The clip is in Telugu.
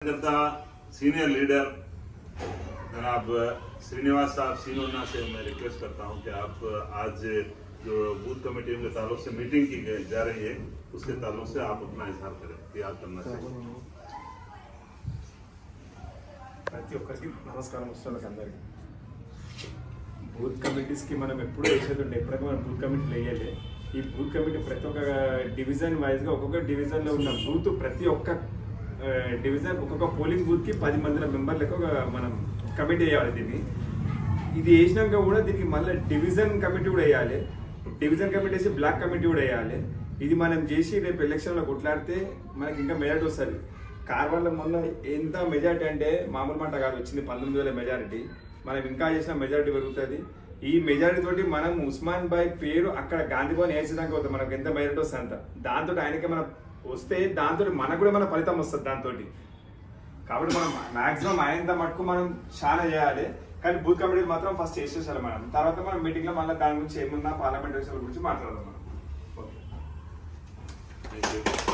करता सीनियर लीडर जनाब श्रीनिवास साहब सीनोना से मैं रिक्वेस्ट करता हूं कि आप आज जो बूथ कमेटी के ताल्लुक से मीटिंग की जा रही है उसके ताल्लुक से आप अपना इजहार करें कि आप करना चाहिए। ప్రతి ఒక్కరికి నమస్కారం వస్తున్నది అందరికి బూత్ కమిటీస్ కి మనం ఎప్పుడు వేసేది ఎప్పుడైనా మనం బూత్ కమిటీలు వేయాలి। ఈ బూత్ కమిటీ ప్రతి ఒక్క డివిజన్ వైజ్ గా ఒక్కొక్క డివిజన్ లో ఉన్న బూత్ ప్రతి ఒక్క డివిజన్ ఒక్కొక్క పోలింగ్ బూత్ కి 10 మంది మెంబర్ లెక్క మనం కమిటీ వేయాలి। దీన్ని ఇది వేసినాక కూడా దీనికి మళ్ళీ డివిజన్ కమిటీ కూడా వేయాలి। డివిజన్ కమిటీ వేసి బ్లాక్ కమిటీ కూడా వేయాలి। ఇది మనం చేసి రేపు ఎలక్షన్లో కొట్లాడితే మనకి ఇంకా మెజార్టీ వస్తుంది। కార్వాన్లో మొన్న ఎంత మెజార్టీ అంటే మామూలు మాట కాదు, వచ్చింది 19,000 మెజారిటీ। మనం ఇంకా చేసిన మెజారిటీ పెరుగుతుంది। ఈ మెజారిటీ తోటి మనం ఉస్మాన్ భాయ్ పేరు అక్కడ గాంధీ భవన్ వేసేదానికి పోతాం, మనకు ఎంత మెజారిటీ వస్తుంది అంత। దాంతో ఆయనకి మనం వస్తే దాంతో మనకు కూడా మన ఫలితం వస్తుంది దాంతో। కాబట్టి మనం మాక్సిమం ఆయనంత మటుకు మనం చాలా చేయాలి, కానీ బూత్ కమిటీ మాత్రం ఫస్ట్ చేసేసారు మనం। తర్వాత మనం మీటింగ్ లో మళ్ళీ దాని గురించి ఏమున్నా పార్లమెంట్ ఎలక్షన్ గురించి మాట్లాడదాం మనం। Okay, thank you.